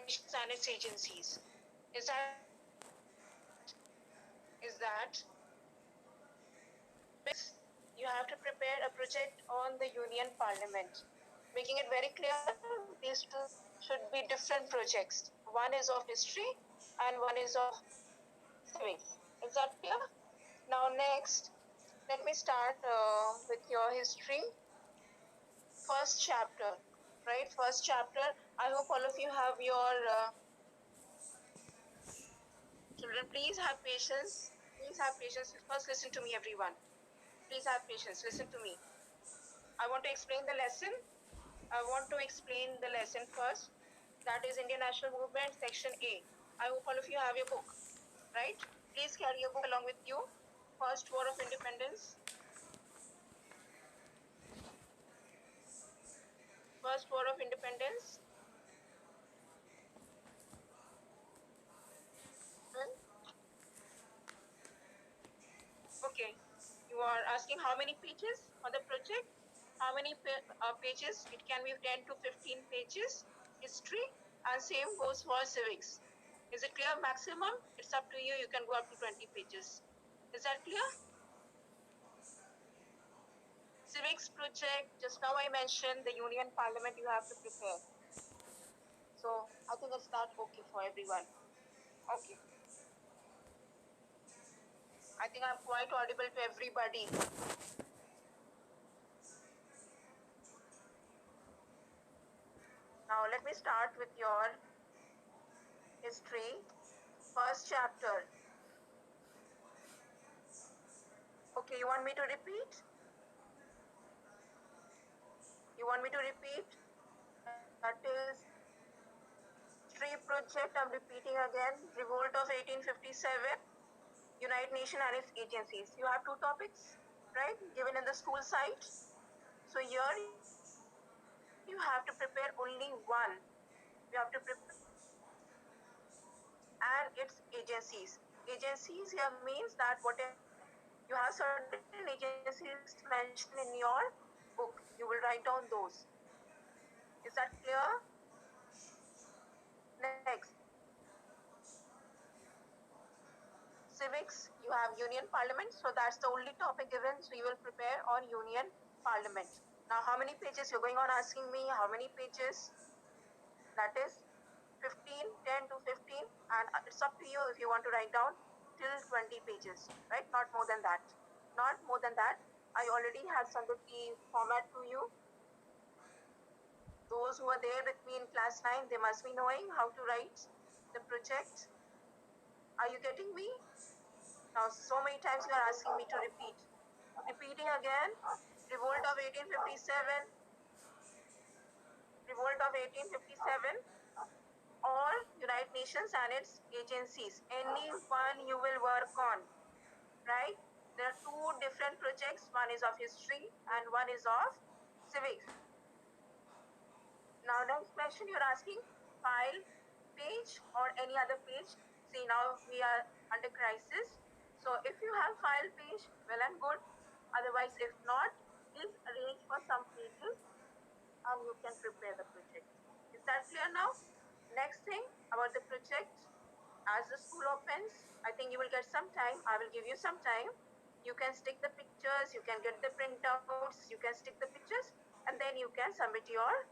Nations and its agencies. Is that you have to prepare a project on the Union Parliament, making it very clear these two should be different projects. One is of history and one is of civics. Is that clear? Now, next, let me start with your history. First chapter, right? First chapter. I hope all of you have your children. Please have patience. Please have patience. First, listen to me, everyone. Please have patience. Listen to me. I want to explain the lesson. I want to explain the lesson first. That is Indian National Movement, Section A. I hope all of you have your book, right? Please carry your book along with you. First War of Independence. First War of Independence. Okay. You are asking how many pages on the project? How many pages? It can be 10 to 15 pages. History. And same goes for civics. Is it clear? Maximum? It's up to you. You can go up to 20 pages. Is that clear? Civics project, just now I mentioned the Union Parliament you have to prepare. So I think it's not okay for everyone. Okay. I think I'm quite audible to everybody. Now let me start with your history. First chapter. Okay, you want me to repeat? You want me to repeat? That is history project. I'm repeating again. Revolt of 1857. United Nations and its agencies. You have two topics, right? Given in the school site. So here you have to prepare only one. You have to prepare and its agencies. Agencies here means that whatever you have certain agencies mentioned in your book, you will write down those. Is that clear? Next. Civics, you have Union Parliament, so that's the only topic given, so you will prepare on Union Parliament. Now, how many pages? You're going on asking me how many pages? That is 15, 10 to 15, and it's up to you if you want to write down till 20 pages, right? Not more than that. Not more than that. I already have sent the format to you. Those who are there with me in class 9, they must be knowing how to write the project. Are you getting me? Now, so many times you are asking me to repeat. Repeating again, Revolt of 1857, Revolt of 1857, or United Nations and its agencies. Any one you will work on, right? There are two different projects. One is of history and one is of civics. Now, next question you're asking, file page or any other page. See, now we are under crisis. So if you have file page, well and good. Otherwise, if not, please arrange for some pages and you can prepare the project. Is that clear now? Next thing about the project, as the school opens, I think you will get some time. I will give you some time. You can stick the pictures, you can get the printouts, you can stick the pictures, and then you can submit your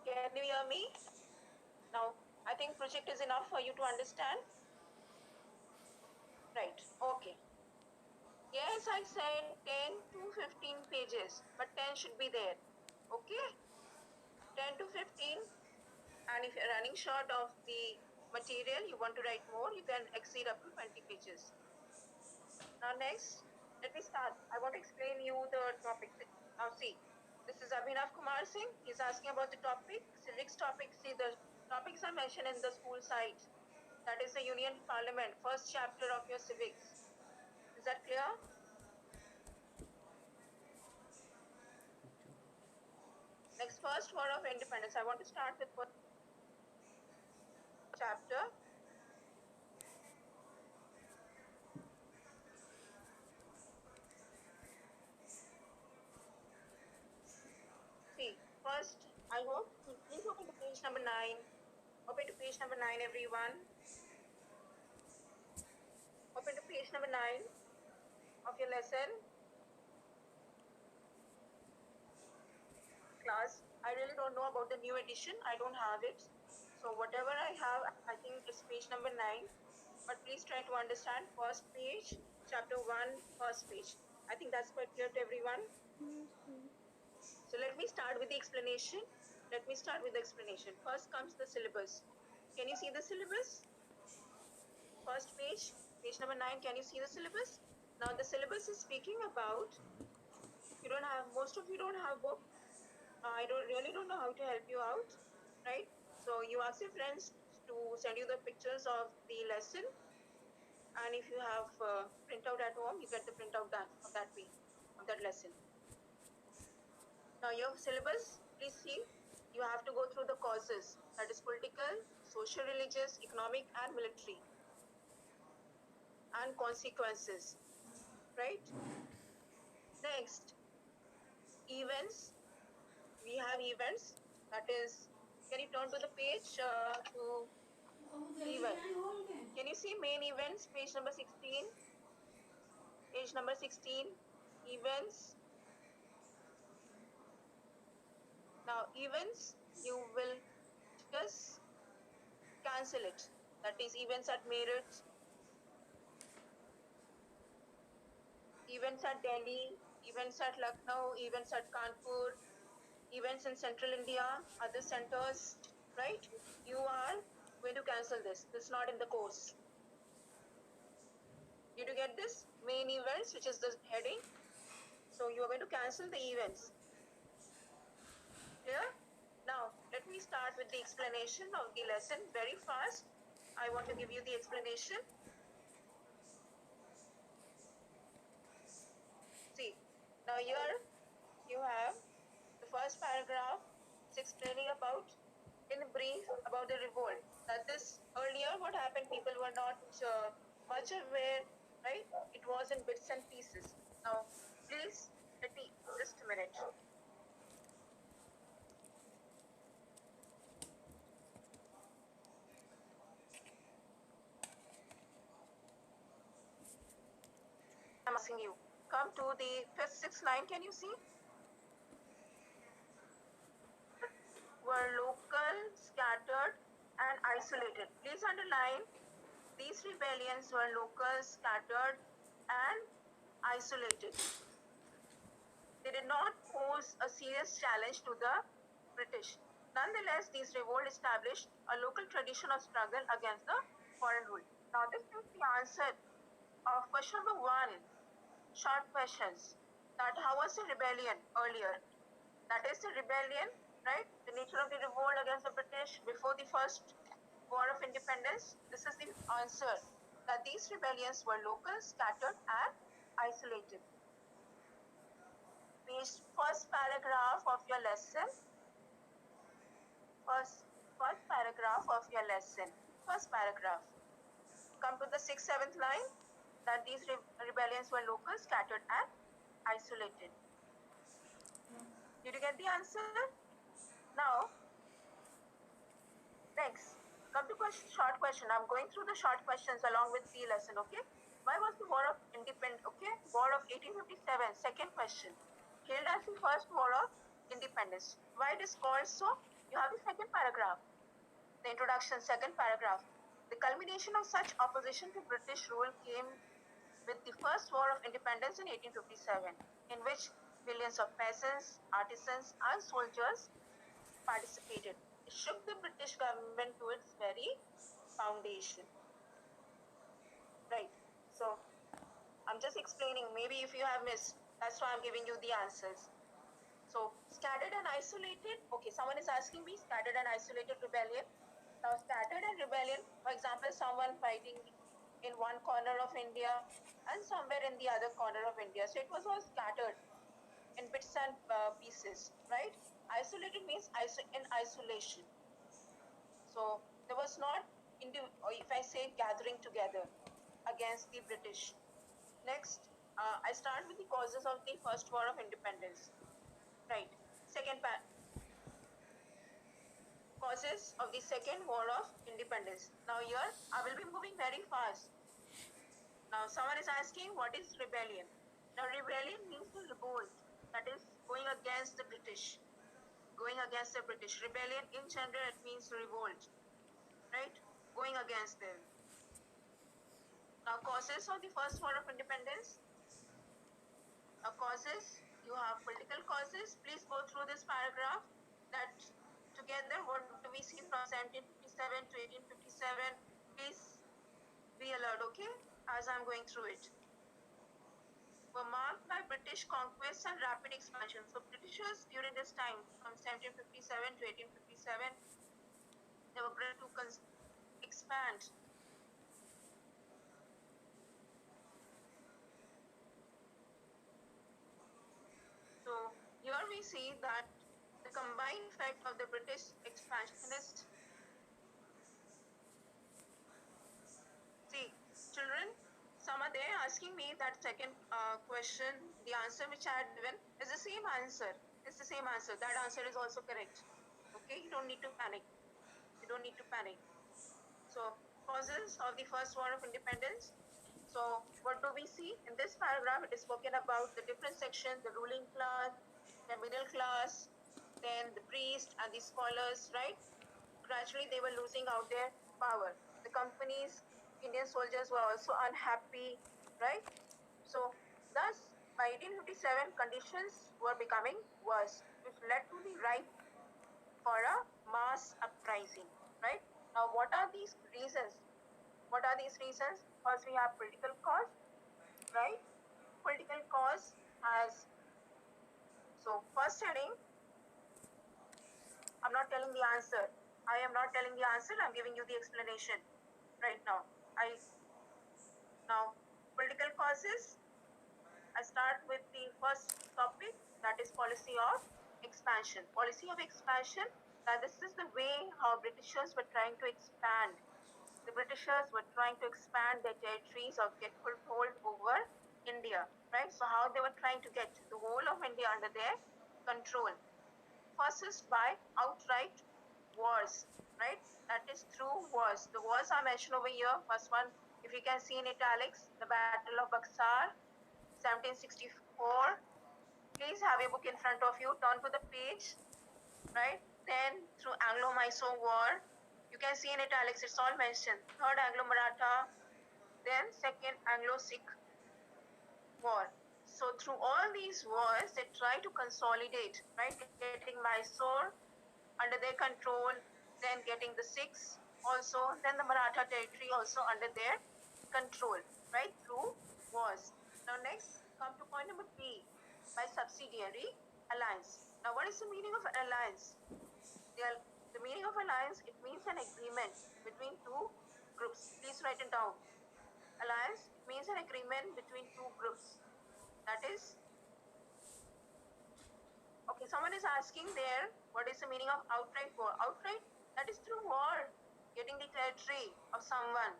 Can you hear me? Now, I think project is enough for you to understand. Right, okay. Yes, I said 10 to 15 pages, but 10 should be there. Okay? 10 to 15. And if you're running short of the material, you want to write more, you can exceed up to 20 pages. Now next, let me start. I want to explain you the topic. Now see, this is Abhinav Kumar Singh. He's asking about the topic, civics topic. See, the topics are mentioned in the school site. That is the Union Parliament, first chapter of your civics. Is that clear? Next, first war of independence. I want to start with first chapter. See, first, I hope, please open to page number 9. Open to page number 9, everyone. Open to page number 9 of your lesson. Class, I really don't know about the new edition. I don't have it. So whatever I have, I think it's page number 9. But please try to understand first page, chapter 1, first page. I think that's quite clear to everyone. So let me start with the explanation. First comes the syllabus. Can you see the syllabus? First page, page number 9. Can you see the syllabus? Now the syllabus is speaking about, most of you don't have book. I don't know how to help you out, right? So you ask your friends to send you the pictures of the lesson, and if you have printout at home, you get the printout of that way, of that lesson. Now your syllabus, please see, you have to go through the causes, that is political, social, religious, economic, and military, and consequences, right? Next, events. We have events, that is, can you turn to the page to event? Can you see main events, page number 16? Page number 16, events. Now, events, you will just cancel it. That is, events at Meerut, events at Delhi, events at Lucknow, events at Kanpur, events in central India, other centers, right? You are going to cancel this. This is not in the course. Did you get this? Main events, which is the heading. So you are going to cancel the events. Clear? Now, let me start with the explanation of the lesson very fast. I want to give you the explanation. See, now here you have the first paragraph. It's explaining about, in brief, about the revolt. That this earlier, what happened, people were not much aware, right? It was in bits and pieces. Now, please, let me, just a minute. I'm asking you, come to the fifth, sixth line, can you see? Were local, scattered, and isolated. Please underline, these rebellions were local, scattered, and isolated. They did not pose a serious challenge to the British. Nonetheless, these revolts established a local tradition of struggle against the foreign rule. Now, this is the answer of question number 1. Short questions. That how was the rebellion earlier? That is the rebellion, right? The nature of the revolt against the British before the first war of independence. This is the answer, that these rebellions were local, scattered, and isolated. First paragraph of your lesson. First paragraph of your lesson. First paragraph. Come to the 6th, 7th line, that these rebellions were local, scattered, and isolated. Did you get the answer? Now, next, come to short question. I'm going through the short questions along with the lesson, okay? Why was the War of Independence, okay? War of 1857, second question. Hailed as the first War of Independence. Why it is called so? You have the second paragraph. The introduction, second paragraph. The culmination of such opposition to British rule came with the first War of Independence in 1857, in which millions of peasants, artisans, and soldiers participated. It shook the British government to its very foundation. Right. So, I'm just explaining. Maybe if you have missed, that's why I'm giving you the answers. So, scattered and isolated. Okay, someone is asking me scattered and isolated rebellion. Now, scattered and rebellion, for example, someone fighting in one corner of India and somewhere in the other corner of India. So, it was all scattered. in bits and pieces, right? Isolated means in isolation. So there was not, or if I say gathering together against the British. Next, I start with the causes of the First War of Independence. Right. Causes of the Second War of Independence. Now here, I will be moving very fast. Now someone is asking, what is rebellion? Now rebellion means to revolt. That is going against the British. Going against the British. Rebellion in general, it means revolt. Right? Going against them. Now causes of the First War of Independence. Now causes, you have political causes. Please go through this paragraph. That together, what do we see from 1757 to 1857? Please be alert, okay, as I'm going through it. Were marked by British conquests and rapid expansion. So Britishers during this time, from 1757 to 1857, they were great to expand. So here we see that the combined effect of the British expansionist. See, children, some are there asking me that second question. The answer which I had given is the same answer. It's the same answer. That answer is also correct. Okay, you don't need to panic. You don't need to panic. So, causes of the First War of Independence. So, what do we see? In this paragraph, it is spoken about the different sections, the ruling class, the middle class, then the priests and the scholars, right? Gradually, they were losing out their power. The companies, Indian soldiers were also unhappy, right? So, thus, by 1857, conditions were becoming worse, which led to the right for a mass uprising, right? Now, what are these reasons? What are these reasons? First, we have political cause, right? Political cause has, so first heading, I'm not telling the answer. I am not telling the answer, I'm giving you the explanation right now. Now, political causes, I start with the first topic, that is policy of expansion. Policy of expansion, that this is the way how Britishers were trying to expand. The Britishers were trying to expand their territories or get foothold over India, right? So how they were trying to get the whole of India under their control. First is by outright wars, right? That is through wars. The wars are mentioned over here. First one, if you can see in italics, the Battle of Buxar, 1764. Please have a book in front of you. Turn to the page, right? Then through Anglo-Mysore War, you can see in italics, it's all mentioned. Third Anglo-Maratha, then second Anglo-Sikh War. So through all these wars, they try to consolidate, right? Getting Mysore under their control, then getting the Sikhs also, then the Maratha territory also under their control, right? Through wars. Now next, come to point number B, by subsidiary alliance. Now what is the meaning of an alliance? The meaning of alliance, it means an agreement between two groups. Please write it down. Alliance, it means an agreement between two groups. That is, okay, someone is asking there, what is the meaning of outright war? Outright, that is through war, getting the territory of someone.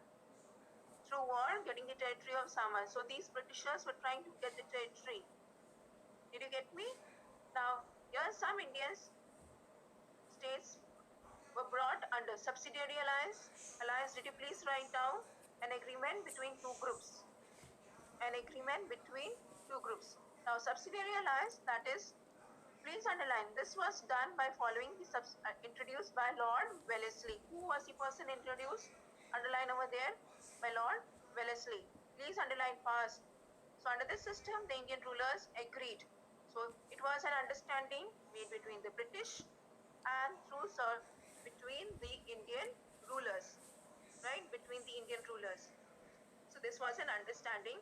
Through war, getting the territory of someone. So these Britishers were trying to get the territory. Did you get me? Now, here some Indian states were brought under subsidiary alliance. Alliance, did you please write down an agreement between two groups? An agreement between two groups. Now, subsidiary alliance, that is, please underline, this was done by following the introduced by Lord Wellesley. Who was the person introduced? Underline over there, by Lord Wellesley. Please underline fast. So under this system, the Indian rulers agreed. So it was an understanding made between the British and between the Indian rulers, right? Between the Indian rulers. So this was an understanding.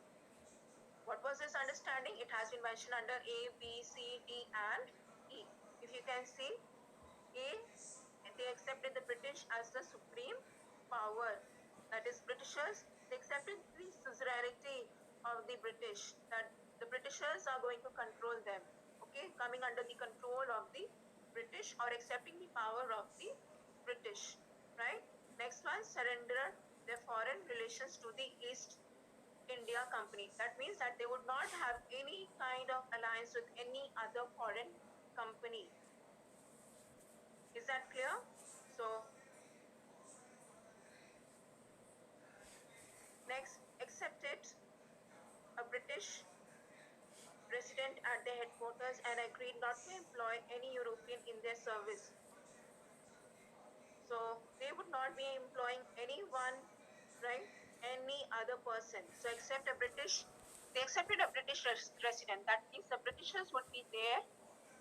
What was this understanding? It has been mentioned under A, B, C, D, and E. If you can see, A, they accepted the British as the supreme power. That is, Britishers, they accepted the suzerainty of the British, that the Britishers are going to control them. okay, coming under the control of the British or accepting the power of the British, right? Next one, surrender their foreign relations to the East India Company. That means that they would not have any kind of alliance with any other foreign company. Is that clear? So next, accepted a British resident at their headquarters and agreed not to employ any European in their service. So they would not be employing anyone, right? Any other person. So except a British, they accepted a British resident. That means the Britishers would be there,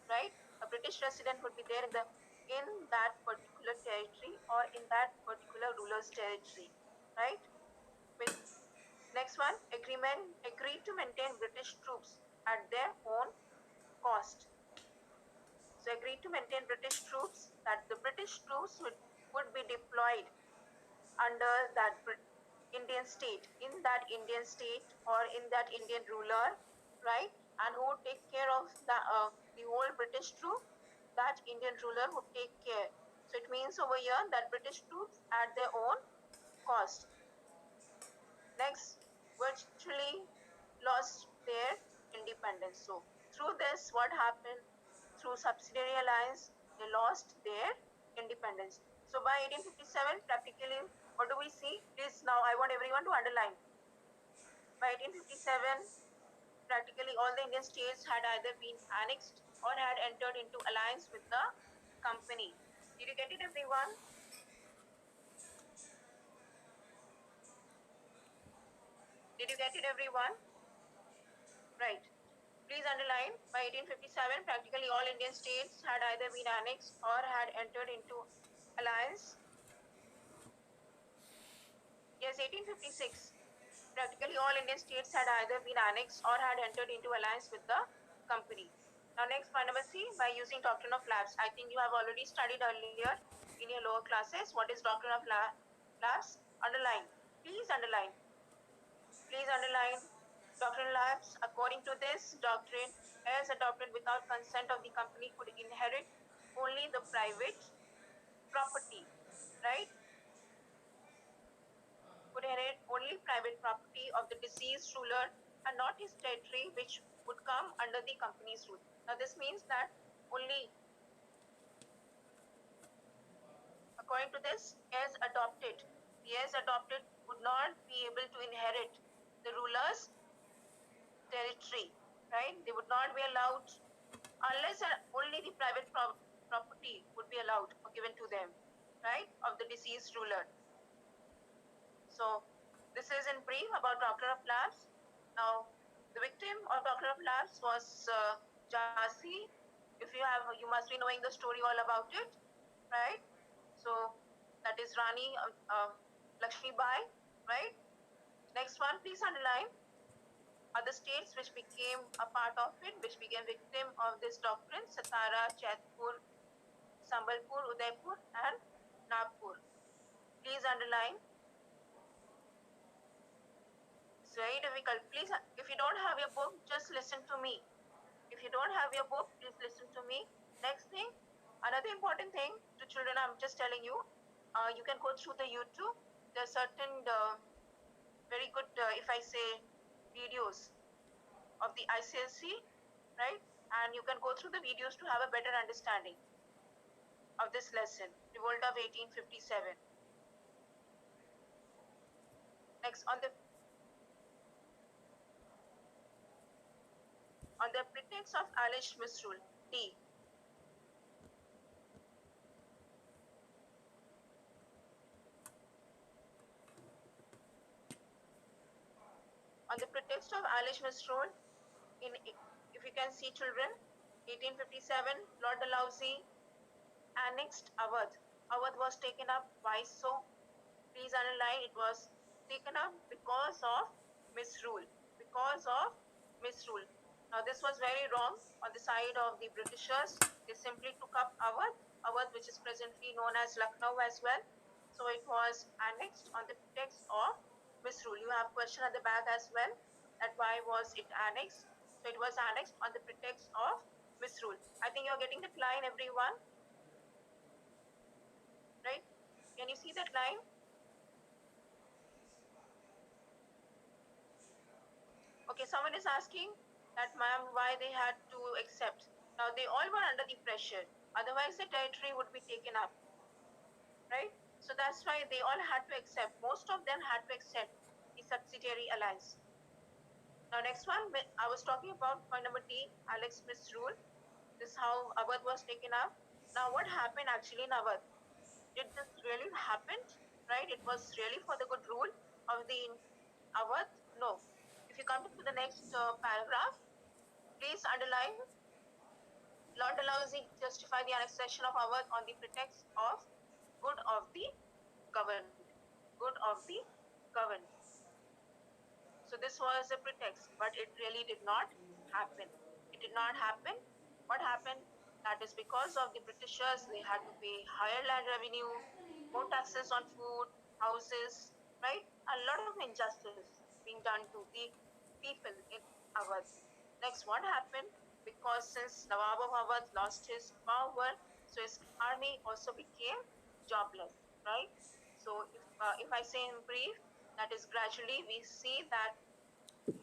right? A British resident would be there in that particular territory or in that particular ruler's territory, right? With next one, agreed to maintain British troops at their own cost. So agreed to maintain British troops, that the British troops would be deployed under that Indian state, in that Indian state or in that Indian ruler, right? And who would take care of the whole British troop? That Indian ruler would take care. So it means over here that British troops at their own cost. Next, virtually lost their independence. So through this, what happened? Through subsidiary alliance, they lost their independence. So by 1857, practically, what do we see? Please now I want everyone to underline. By 1857, practically all the Indian states had either been annexed or had entered into alliance with the company. Did you get it, everyone? Did you get it, everyone? Right. Please underline, by 1857, practically all Indian states had either been annexed or had entered into alliance. Yes, 1856. Practically all Indian states had either been annexed or had entered into alliance with the company. Now next, point number C, by using doctrine of lapse. I think you have already studied earlier in your lower classes. What is doctrine of lapse? Underline. Please underline. Please underline. Doctrine lapse. According to this doctrine, heirs adopted without consent of the company could inherit only the private property, right? Could inherit only private property of the deceased ruler and not his territory, which would come under the company's rule. Now, this means that only, according to this, heirs adopted would not be able to inherit the ruler's territory, right? They would not be allowed unless only the private property would be allowed or given to them, right, of the deceased ruler. So this is in brief about doctrine of lapse. Now, the victim of doctrine of lapse was Jhansi. If you have, you must be knowing the story all about it, right? So that is Rani Lakshmi Bai, right? Next one, please underline. Other states which became a part of it, which became victim of this doctrine: Satara, Chaitpur, Sambalpur, Udaipur, and Nagpur. Please underline. It's very difficult. Please, if you don't have your book, just listen to me. If you don't have your book, please listen to me. Next thing, another important thing to children, I'm just telling you, you can go through the YouTube. There are certain very good, if I say, videos of the ICSC, right? And you can go through the videos to have a better understanding of this lesson, Revolt of 1857. Next, on the pretext of alleged misrule, D. On the pretext of alleged misrule, if you can see, children, 1857, Lord Dalhousie annexed Awadh. Awadh was taken up. Why so? Please underline, it was taken up because of misrule. Because of misrule. Now this was very wrong on the side of the Britishers. They simply took up Awadh, which is presently known as Lucknow as well. So it was annexed on the pretext of misrule. You have question at the back as well, that why was it annexed? So it was annexed on the pretext of misrule. I think you're getting that line, everyone, right? Can you see that line? Okay, someone is asking that, ma'am, why they had to accept. Now, they all were under the pressure. Otherwise, the territory would be taken up, right? So that's why they all had to accept. Most of them had to accept the subsidiary alliance. Now, next one, I was talking about point number D, Alex misrule. This is how Awadh was taken up. Now, what happened actually in Awadh? Did this really happen? Right? It was really for the good rule of the Awadh? No. If you come to the next paragraph, please underline, Lord Dalhousie justify the annexation of Awadh on the pretext of good of the governed. Good of the governed. So this was a pretext, but it really did not happen. It did not happen. What happened? That is because of the Britishers, they had to pay higher land revenue, more taxes on food, houses, right? A lot of injustice being done to the people in Awadh. Next, what happened? Because since Nawab of Awadh lost his power, so his army also became jobless, right? So if I say in brief, that is gradually we see that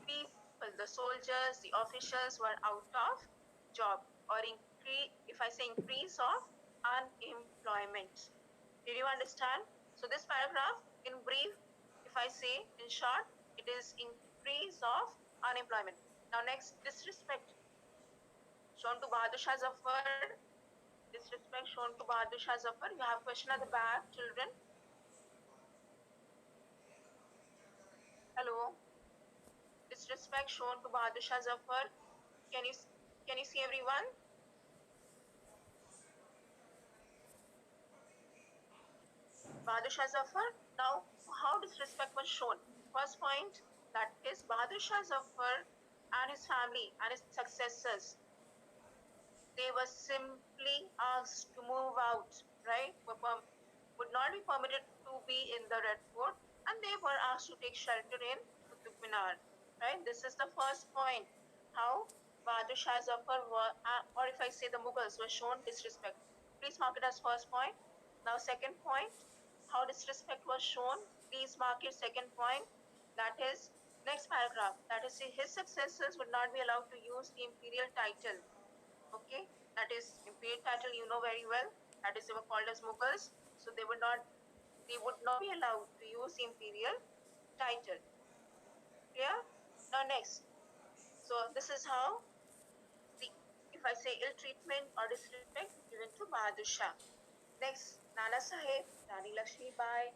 people, the soldiers, the officials were out of job, or increase, if I say increase of unemployment. Did you understand? So this paragraph, in brief, if I say in short, it is increase of unemployment. Now next, disrespect shown to Bahadur Shah Zafar. Disrespect shown to Bahadur Shah Zafar. You have question at the back, children. Hello. Disrespect shown to Bahadur Shah Zafar. Can you see everyone? Bahadur Shah Zafar. Now, how disrespect was shown? First point, that is Bahadur Shah Zafar and his family and his successors, they were simply asked to move out, right? Would not be permitted to be in the Red Fort, and they were asked to take shelter in Qutub Minar, right? This is the first point. How Bahadur Shah Zafar were, or if I say the Mughals were shown disrespect. Please mark it as first point. Now, second point, how disrespect was shown. Please mark it second point. That is next paragraph. That is, his successors would not be allowed to use the imperial title. Okay, that is imperial title. You know very well. That is, they were called as Mughals, so they would not be allowed to use the imperial title. Clear? Now next. So this is how the, if I say ill treatment or disrespect given to Bahadur Shah. Next, Nana Sahib, Rani Lakshmi Bai.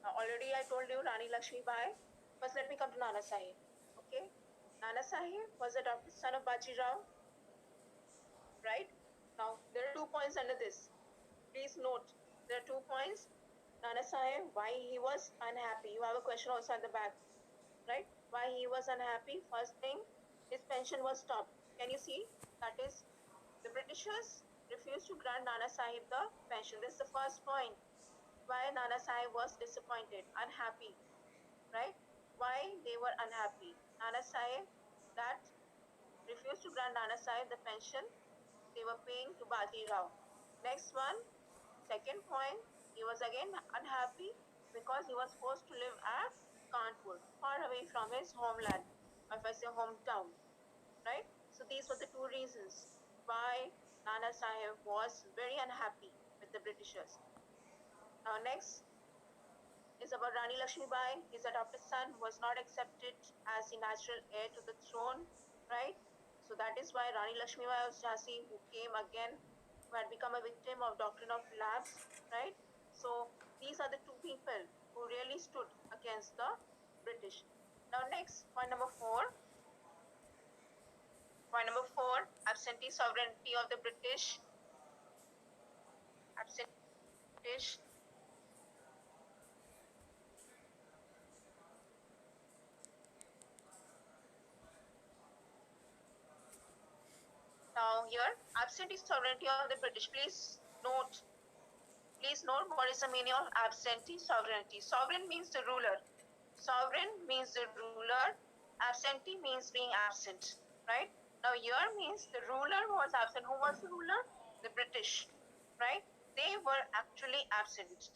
Already I told you Rani Lakshmi Bai. First, let me come to Nana Sahib. Okay, Nana Sahib was adopted son of Baji Rao. Right? Now there are 2 points under this. Please note, there are 2 points. Nana Sahib, why he was unhappy. You have a question also at the back, right? Why he was unhappy. First thing, his pension was stopped. Can you see? That is, the Britishers refused to grant Nana Sahib the pension. This is the first point. Why Nana Sahib was disappointed, unhappy, right? Why they were unhappy. Nana Sahib that refused to grant Nana Sahib the pension they were paying to Baji Rao. Next one, second point, he was again unhappy because he was forced to live at Kanpur, far away from his homeland, or if I say hometown, right? So these were the two reasons why Nana Sahib was very unhappy with the Britishers. Now next is about Rani Lakshmi Bai. His adopted son was not accepted as the natural heir to the throne, right? So that is why Rani Lakshmi Bai of Jhansi, who came again, who had become a victim of doctrine of lapse, right? So these are the two people who really stood against the British. Now next, point number four. Point number four, absentee sovereignty of the British. Absentee British. Now here, absentee sovereignty of the British. Please note what is the meaning of absentee sovereignty. Sovereign means the ruler. Sovereign means the ruler. Absentee means being absent, right? Now here means the ruler was absent. Who was the ruler? The British, right? They were actually absent.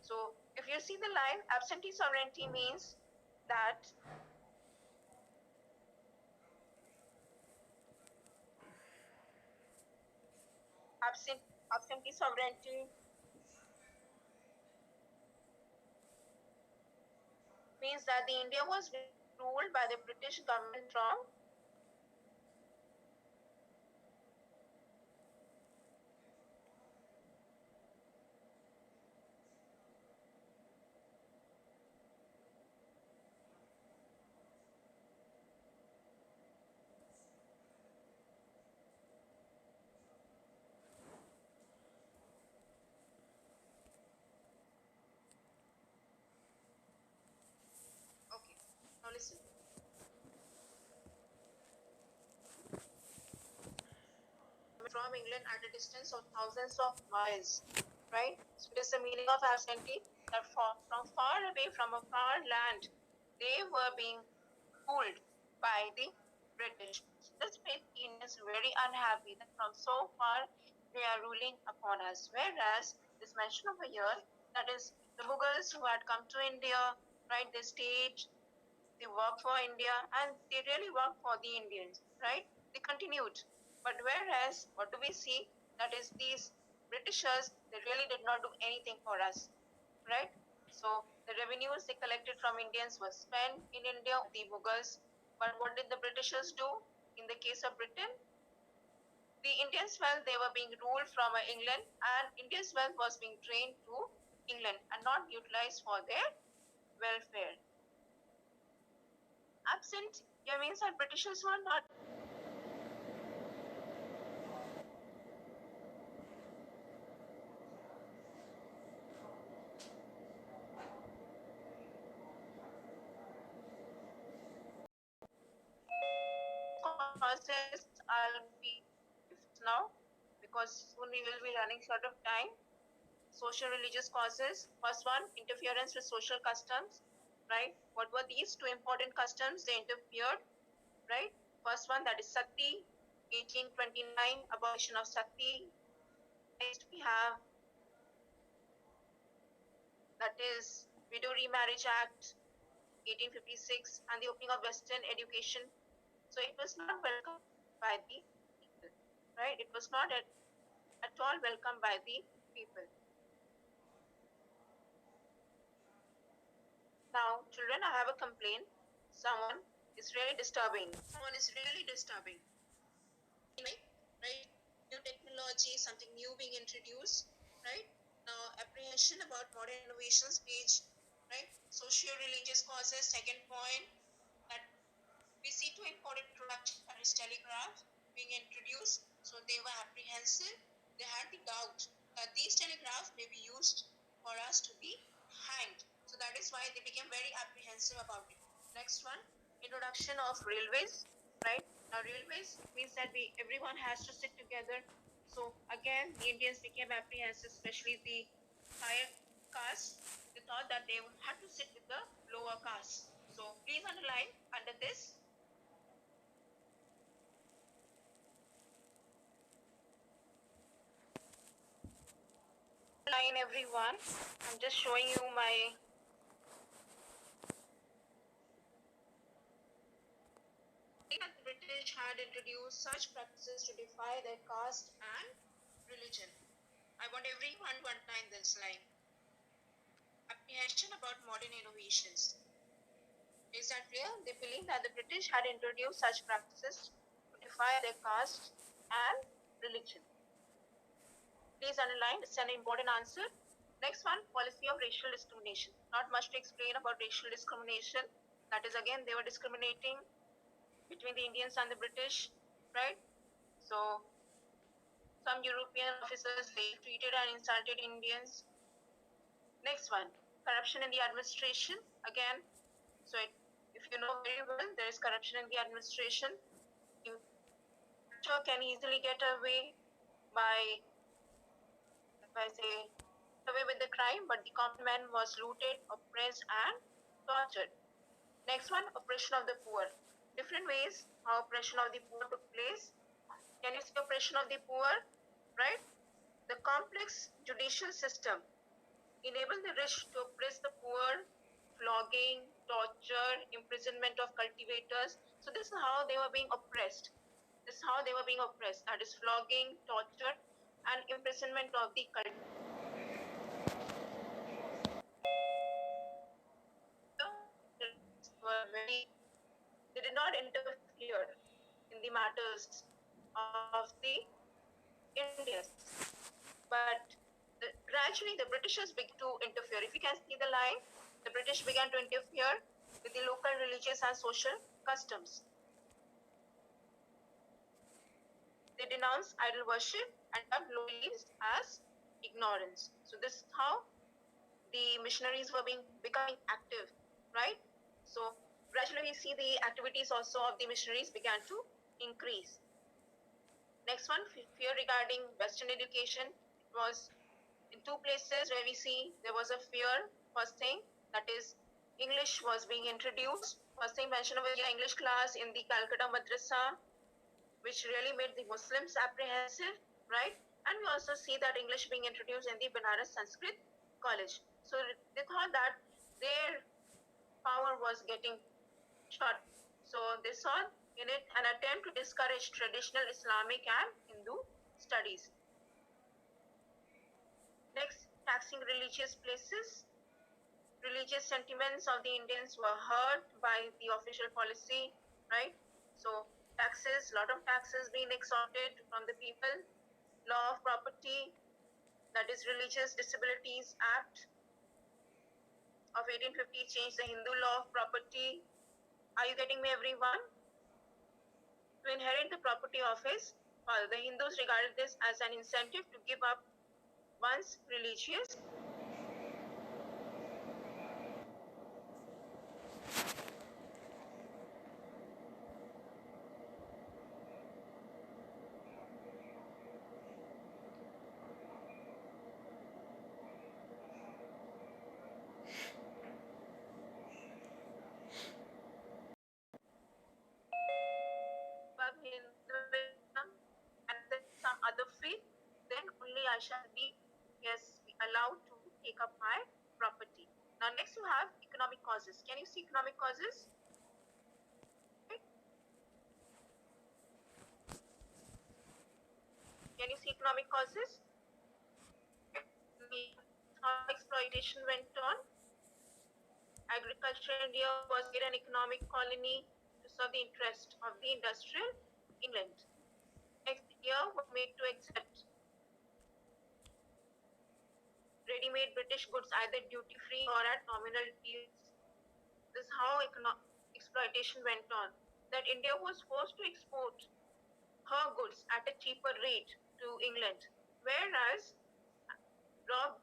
So if you see the line, absentee sovereignty means that absentee sovereignty means that the India was ruled by the British government from okay. Now listen. From England at a distance of thousands of miles, right? So this is the meaning of absentee, that from far away, from a far land, they were being ruled by the British. This made Indians very unhappy that from so far they are ruling upon us. Whereas this mention over here, that is the Mughals who had come to India, right? They stayed, they worked for India, and they really worked for the Indians, right? They continued. But whereas, what do we see? That is, these Britishers, they really did not do anything for us, right? So the revenues they collected from Indians were spent in India, the Mughals. But what did the Britishers do? In the case of Britain, the Indians felt they were being ruled from England, and Indians' wealth was being drained to England and not utilized for their welfare. Absent here means that Britishers were not causes. I'll be now because soon we will be running short of time. Social religious causes. First one, interference with social customs, right? What were these two important customs? They interfered, right? First one, that is Sati, 1829, abolition of Sati. Next, we have that is Widow Remarriage Act, 1856, and the opening of Western education. So it was not welcomed by the people, right? It was not at all welcomed by the people. Now, children, I have a complaint. Someone is really disturbing. Someone is really disturbing. Right? Right? New technology, something new being introduced. Right? Now, apprehension about modern innovations page. Right? Socio-religious causes. Second point, that we see two important introductions, that is telegraph being introduced. So they were apprehensive. They had the doubt that these telegraphs may be used for us to be hanged. So that is why they became very apprehensive about it. Next one, introduction of railways, right? Now railways means that everyone has to sit together. So again, the Indians became apprehensive, especially the higher caste. They thought that they had to sit with the lower caste. So please underline under this line, everyone. I'm just showing you my. The British had introduced such practices to defy their caste and religion. I want everyone to underline this line. Apprehension about modern innovations. Is that clear? They believe that the British had introduced such practices to defy their caste and religion. Please underline, it's an important answer. Next one, policy of racial discrimination. Not much to explain about racial discrimination. That is, again, they were discriminating between the Indians and the British, right? So some European officers, they treated and insulted Indians. Next one, corruption in the administration. Again, so if you know very well, there is corruption in the administration. You can easily get away by, if I say, away with the crime, but the common man was looted, oppressed, and tortured. Next one, oppression of the poor. different ways how oppression of the poor took place. Can you see oppression of the poor? Right? The complex judicial system enabled the rich to oppress the poor, flogging, torture, imprisonment of cultivators. So this is how they were being oppressed. This is how they were being oppressed. That is flogging, torture, and imprisonment of the cultivators. Were very, they did not interfere in the matters of the Indians. But gradually the Britishers began to interfere. If you can see the line, the British began to interfere with the local religious and social customs. They denounced idol worship and dubbed low beliefs as ignorance. So this is how the missionaries were becoming active, right? So gradually we see the activities also of the missionaries began to increase. Next one, fear regarding Western education. It was in two places where we see there was a fear. First thing, that is English was being introduced. First thing mentioned over here, English class in the Calcutta Madrasa, which really made the Muslims apprehensive, right? And we also see that English being introduced in the Banaras Sanskrit College. So they thought that their power was getting short. So they saw in it an attempt to discourage traditional Islamic and Hindu studies. Next, taxing religious places. Religious sentiments of the Indians were hurt by the official policy, right? So taxes, lot of taxes being extorted from the people. Law of property, that is Religious Disabilities Act of 1850 changed the Hindu law of property. Are you getting me, everyone? To inherit the property of his father, the Hindus regarded this as an incentive to give up one's religious. And then some other faith, then only I shall be, yes, be allowed to take up my property. Now next you have economic causes. Can you see economic causes? Can you see economic causes? How exploitation went on. Agriculture in India was made an economic colony to serve the interest of the industrial England. Next, India was made to accept ready-made British goods either duty-free or at nominal deals. This is how exploitation went on. That India was forced to export her goods at a cheaper rate to England, whereas raw,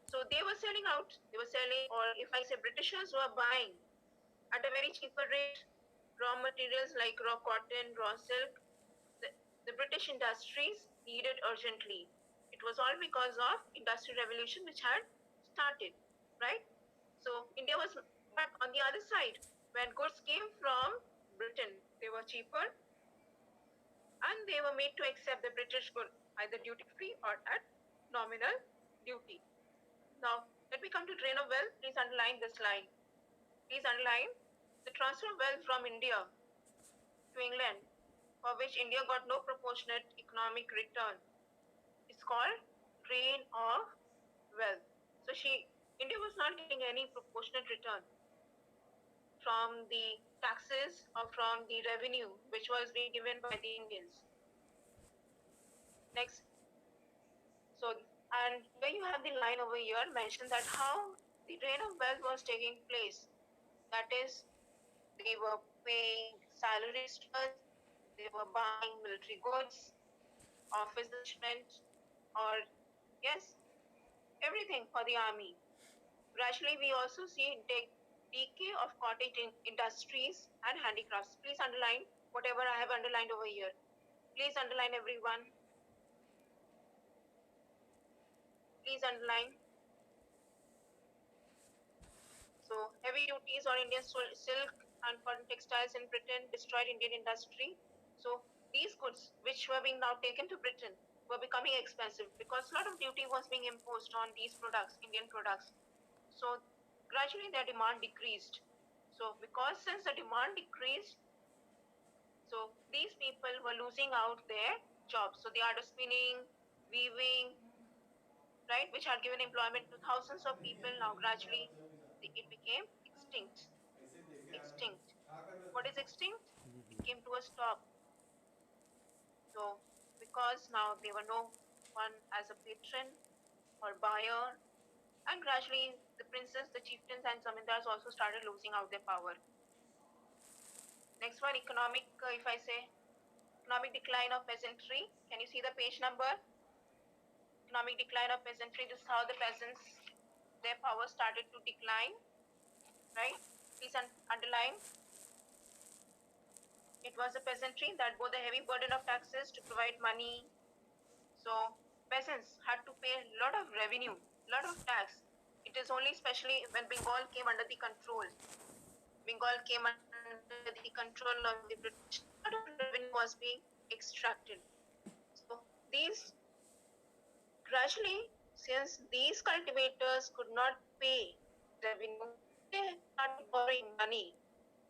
so they were selling out. They were selling, or if I say Britishers were buying at a very cheaper rate raw materials like raw cotton, raw silk. The, the British industries needed urgently. It was all because of Industrial Revolution which had started, right? So India was, but on the other side, when goods came from Britain, they were cheaper and they were made to accept the British good either duty free or at nominal duty. Now, let me come to drain of wealth. Please underline this line. Please underline the transfer of wealth from India to England, for which India got no proportionate economic return. It's called drain of wealth. So India was not getting any proportionate return from the taxes or from the revenue which was being given by the Indians. Next, so and here you have the line over here mentioned that how the drain of wealth was taking place. That is, they were paying salaries to us, they were buying military goods, office establishment, or yes, everything for the army. Gradually, we also see decay of cottage industries and handicrafts. Please underline whatever I have underlined over here. Please underline, everyone. Please underline. So heavy duties on Indian silk and foreign textiles in Britain destroyed Indian industry. So these goods, which were being now taken to Britain, were becoming expensive because a lot of duty was being imposed on these products, Indian products. So gradually their demand decreased. So because since the demand decreased, so these people were losing out their jobs. So the art of spinning, weaving, right, which had given employment to thousands of people, now gradually it became extinct. Extinct. What is extinct? It came to a stop. So because now there were no one as a patron or buyer, and gradually the princes, the chieftains, and zamindars also started losing out their power. Next one, economic, if I say economic decline of peasantry. Can you see the page number? Economic decline of peasantry. This is how the peasants, their power started to decline, right? Please underline. It was the peasantry that bore the heavy burden of taxes to provide money. So peasants had to pay a lot of revenue, a lot of tax. It is only especially when Bengal came under the control. Bengal came under the control of the British. A lot of revenue was being extracted. So these gradually, since these cultivators could not pay revenue, they started borrowing money,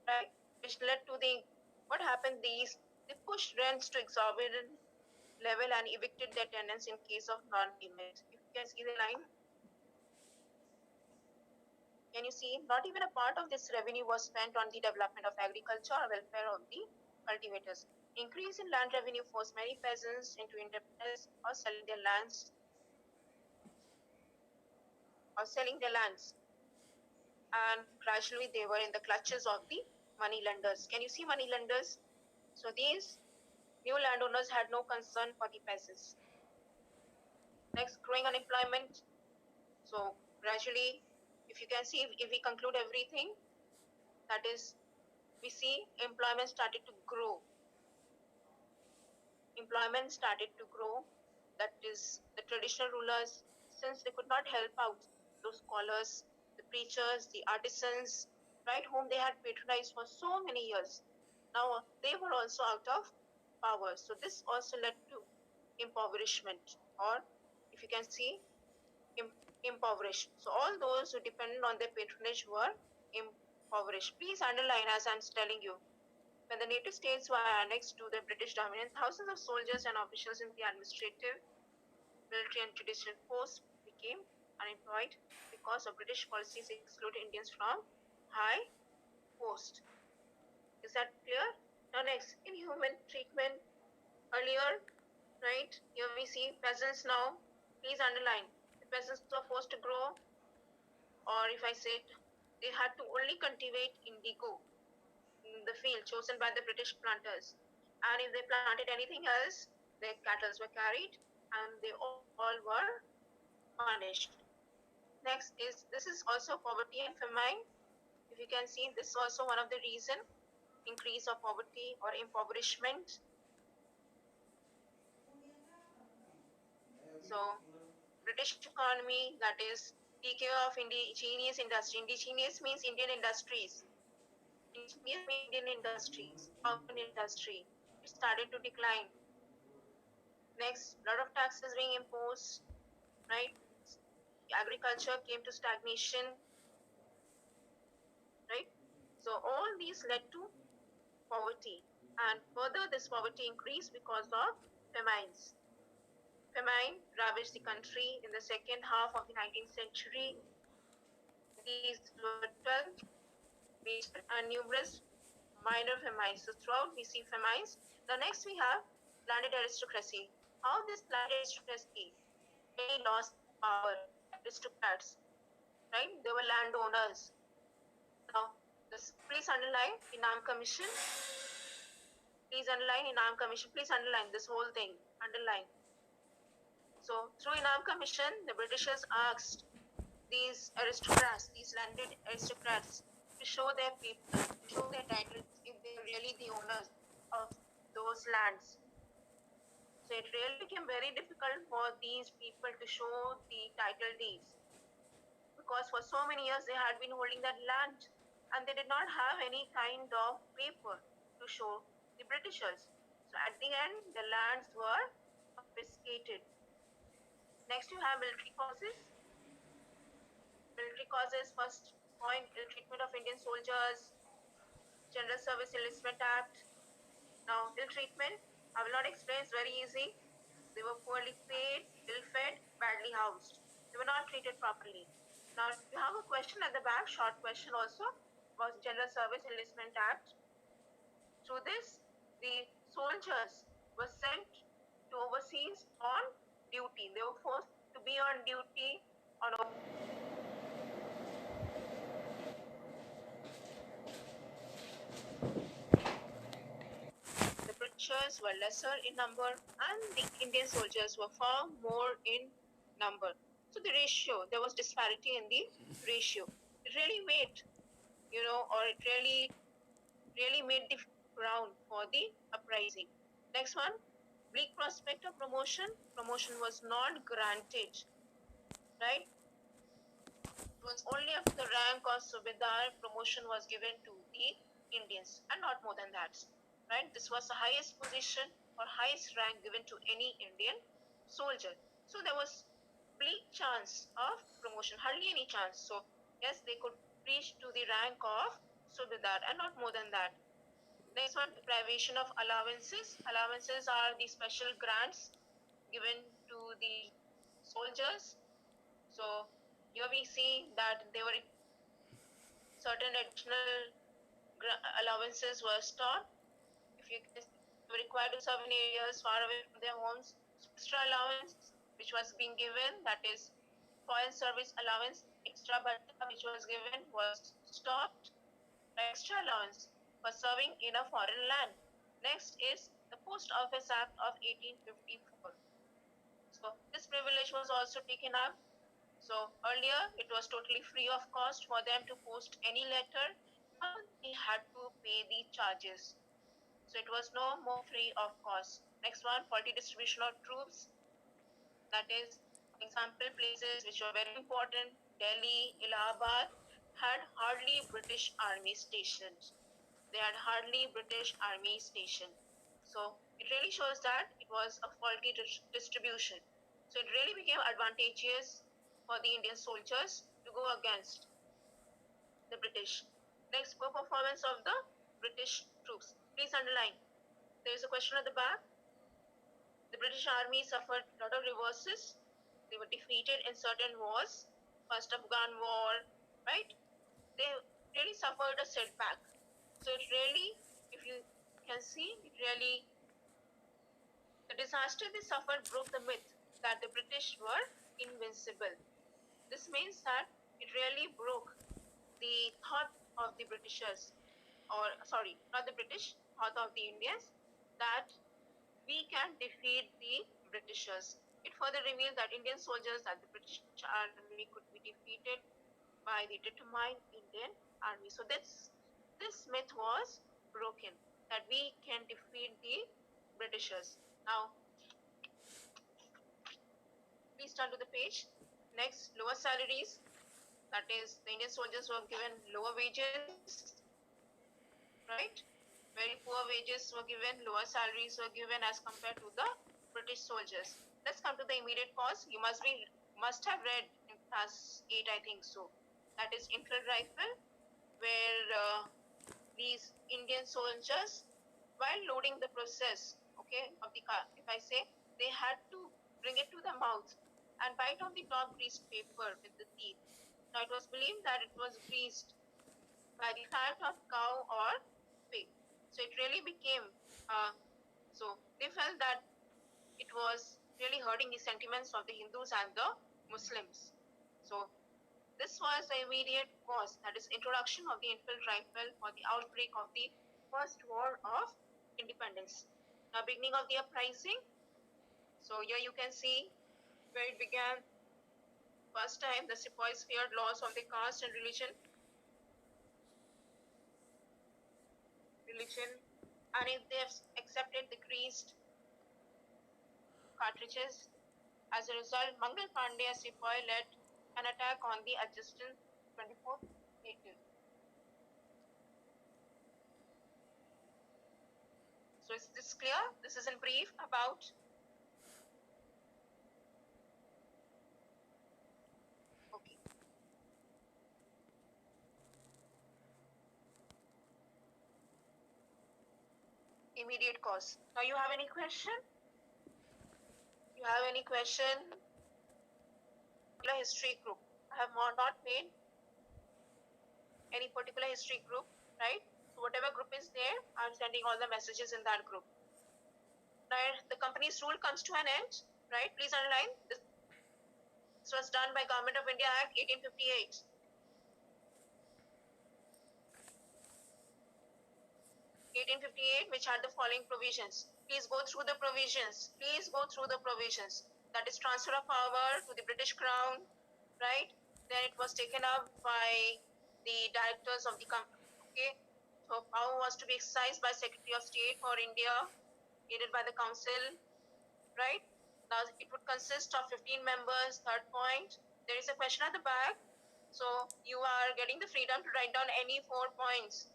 right? Which led to the what happened? They pushed rents to exorbitant level and evicted their tenants in case of non-payment. If you can see the line, can you see? Not even a part of this revenue was spent on the development of agriculture or welfare of the cultivators. Increase in land revenue forced many peasants into indebtedness or selling their lands and gradually they were in the clutches of the money lenders. Can you see money lenders? So these new landowners had no concern for the peasants. Next, growing unemployment. So gradually, if you can see, if we conclude everything, that is, we see employment started to grow. Employment started to grow. That is, the traditional rulers, since they could not help out those scholars, the preachers, the artisans, right, whom they had patronized for so many years. Now they were also out of power. So this also led to impoverishment, or if you can see, impoverished. So all those who depended on their patronage were impoverished. Please underline as I'm telling you. When the native states were annexed to the British dominance, thousands of soldiers and officials in the administrative, military, and judicial force became unemployed because of British policies excluded Indians from high post. Is that clear? Now next, inhuman treatment. Earlier, right, here we see peasants now. Please underline. The peasants were forced to grow, or if I say it, they had to only cultivate indigo in the field chosen by the British planters. And if they planted anything else, their cattle were carried and they all were punished. Next is, this is also poverty and famine. If you can see, this is also one of the reason, increase of poverty or impoverishment. So British economy, that is, take care of indigenous industry. Indigenous means Indian industries. Indigenous means Indian industries, urban industry. It started to decline. Next, a lot of taxes being imposed, right? Agriculture came to stagnation, right? So all these led to poverty, and further this poverty increased because of famines. Famine ravaged the country in the second half of the 19th century. These were 12 major and numerous minor famines. So throughout we see famines. The next we have landed aristocracy. How this landed aristocracy really lost power. Aristocrats, right? They were landowners. Now, this, please underline Inam Commission. Please underline Inam Commission. Please underline this whole thing. Underline. So, through Inam Commission, the Britishers asked these aristocrats, these landed aristocrats, to show their people, to show their titles, if they are really the owners of those lands. So it really became very difficult for these people to show the title deeds, because for so many years they had been holding that land. and they did not have any kind of paper to show the Britishers. So at the end, the lands were confiscated. Next, you have military causes. Military causes, first point, ill treatment of Indian soldiers, General Service Enlistment Act. Now, ill treatment, I will not explain, it's very easy. They were poorly paid, ill-fed, badly housed. They were not treated properly. Now, you have a question at the back, short question also, about General Service Enlistment Act. Through this, the soldiers were sent to overseas on duty. They were forced to be on duty on the Britishers were lesser in number and the Indian soldiers were far more in number. So the ratio, there was disparity in the ratio. It really made, or it really made the ground for the uprising. Next one, bleak prospect of promotion. Promotion was not granted, right? It was only up to the rank of Subedar promotion was given to the Indians and not more than that, right? This was the highest position or highest rank given to any Indian soldier. So there was bleak chance of promotion, hardly any chance. So yes, they could reach to the rank of Subedar and not more than that. Next one, deprivation of allowances. Allowances are the special grants given to the soldiers. So here we see that there were certain additional allowances were stopped. If you were required to serve in areas far away from their homes, so extra allowance which was being given, that is foreign service allowance, extra bhatta which was given was stopped. Extra allowance for serving in a foreign land. Next is the Post Office Act of 1854. So this privilege was also taken up. So earlier it was totally free of cost for them to post any letter. Now they had to pay the charges. So it was no more free of cost. Next one, quality distribution of troops. That is, example places which were very important. Delhi, Allahabad had hardly British army stations. They had hardly British army station. So it really shows that it was a faulty distribution. So it really became advantageous for the Indian soldiers to go against the British. Next, poor performance of the British troops. Please underline. There is a question at the back. The British army suffered a lot of reverses. They were defeated in certain wars. First Afghan war, right? They really suffered a setback. So it really, if you can see, it really, the disaster they suffered broke the myth that the British were invincible. This means that it really broke the thought of the Britishers, or sorry, not the British, thought of the Indians, that we can defeat the Britishers. It further revealed that Indian soldiers, that the British army could be defeated by the determined Indian army. So this myth was broken, that we can defeat the Britishers. Now, please turn to the page. Next, lower salaries. That is, the Indian soldiers were given lower wages, right? Very poor wages were given, lower salaries were given as compared to the British soldiers. Let's come to the immediate cause. You must have read in class 8, I think so. That is Enfield rifle, where these Indian soldiers, while loading the process, okay, of the car, if I say, they had to bring it to the mouth and bite on the top greased paper with the teeth. Now it was believed that it was greased by the fat of cow or pig. So it really became, so they felt that it was really hurting the sentiments of the Hindus and the Muslims. So this was the immediate cause, that is introduction of the Enfield rifle for the outbreak of the First War of Independence. Now beginning of the uprising. So here you can see where it began. First time the sepoys feared loss of the caste and religion, and if they have accepted the greased cartridges. As a result, Mangal Pandey, sepoy, led an attack on the adjacent 24th April. So is this clear? This is in brief about okay. Immediate cause. Now you have any question? You have any question? History group. I have not made any particular history group, right? So whatever group is there, I'm sending all the messages in that group. Now the company's rule comes to an end, right? Please underline. This was done by Government of India Act 1858. 1858, which had the following provisions. Please go through the provisions. Please go through the provisions. That is transfer of power to the British Crown, right? Then it was taken up by the directors of the company. Okay, so power was to be exercised by Secretary of State for India, aided by the Council, right? Now it would consist of 15 members. Third point, there is a question at the back. So you are getting the freedom to write down any 4 points.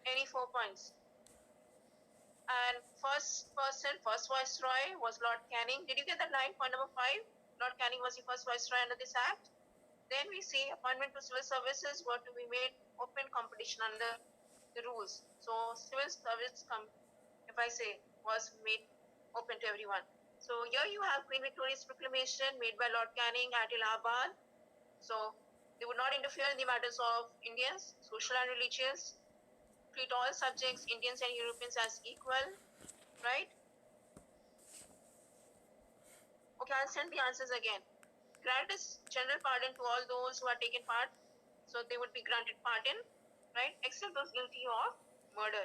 Any 4 points. And first viceroy was Lord Canning. Did you get that line? Point number 5. Lord Canning was the first viceroy under this act. Then we see appointment to civil services were to be made open competition under the rules. So civil service, if I say, was made open to everyone. So here you have Queen Victoria's proclamation made by Lord Canning at Allahabad. So they would not interfere in the matters of Indians, social and religious, treat all subjects, Indians and Europeans, as equal, right? Okay, I'll send the answers again. Grant is general pardon to all those who are taken part, so they would be granted pardon, right? Except those guilty of murder.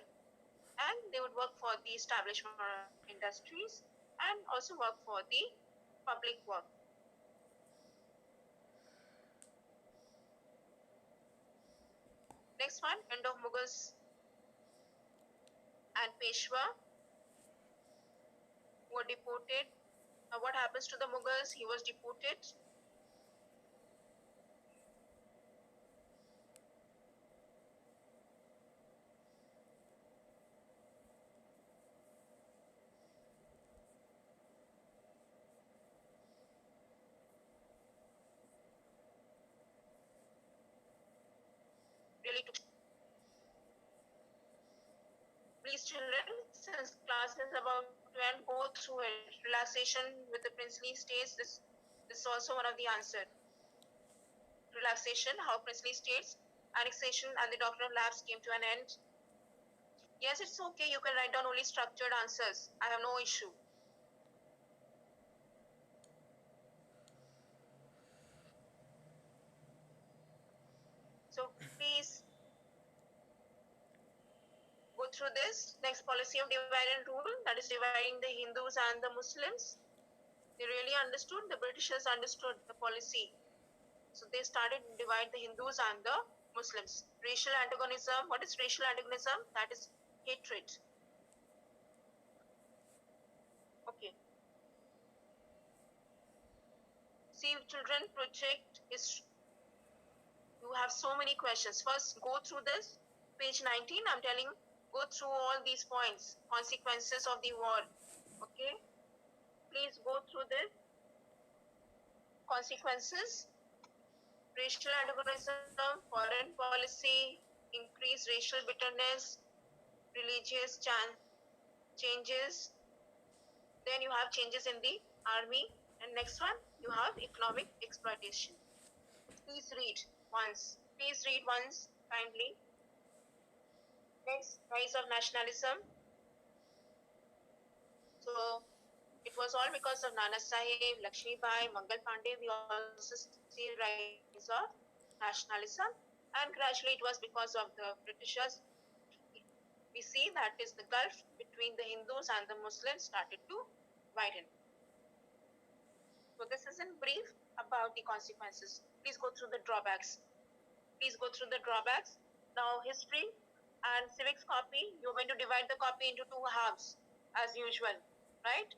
And they would work for the establishment of industries and also work for the public work. Next one, end of Mughals and Peshwa were deported. What happens to the Mughals? He was deported. Really, to please, children, since class is about to end, go through it. Relaxation with the princely states. This is also one of the answer. Relaxation, how princely states, annexation, and the doctrine of lapse came to an end. Yes, it's okay. You can write down only structured answers. I have no issue. So please go through this. Next, policy of divide and rule, that is dividing the Hindus and the Muslims. They really understood, the Britishers understood the policy. So they started to divide the Hindus and the Muslims. Racial antagonism. What is racial antagonism? That is hatred. Okay. See, children, project is, you have so many questions. First, go through this. Page 19, I'm telling, go through all these points. Consequences of the war. Okay. Please go through this. Consequences. Racial antagonism, foreign policy, increased racial bitterness, religious changes. Then you have changes in the army. And next one, you have economic exploitation. Please read once. Please read once, kindly. Next, rise of nationalism. So it was all because of Nana Sahib, Lakshmi Bai, Mangal Pandey. We also see rise of nationalism, and gradually it was because of the Britishers. We see that is the gulf between the Hindus and the Muslims started to widen. So this is in brief about the consequences. Please go through the drawbacks. Please go through the drawbacks. Now history and civics copy, you're going to divide the copy into two halves as usual, right?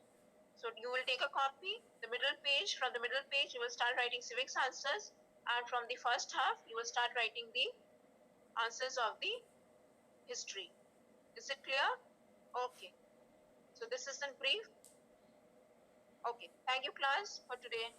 So you will take a copy, the middle page, from the middle page you will start writing civics answers, and from the first half you will start writing the answers of the history. Is it clear? Okay. So this is in brief. Okay. Thank you, class, for today.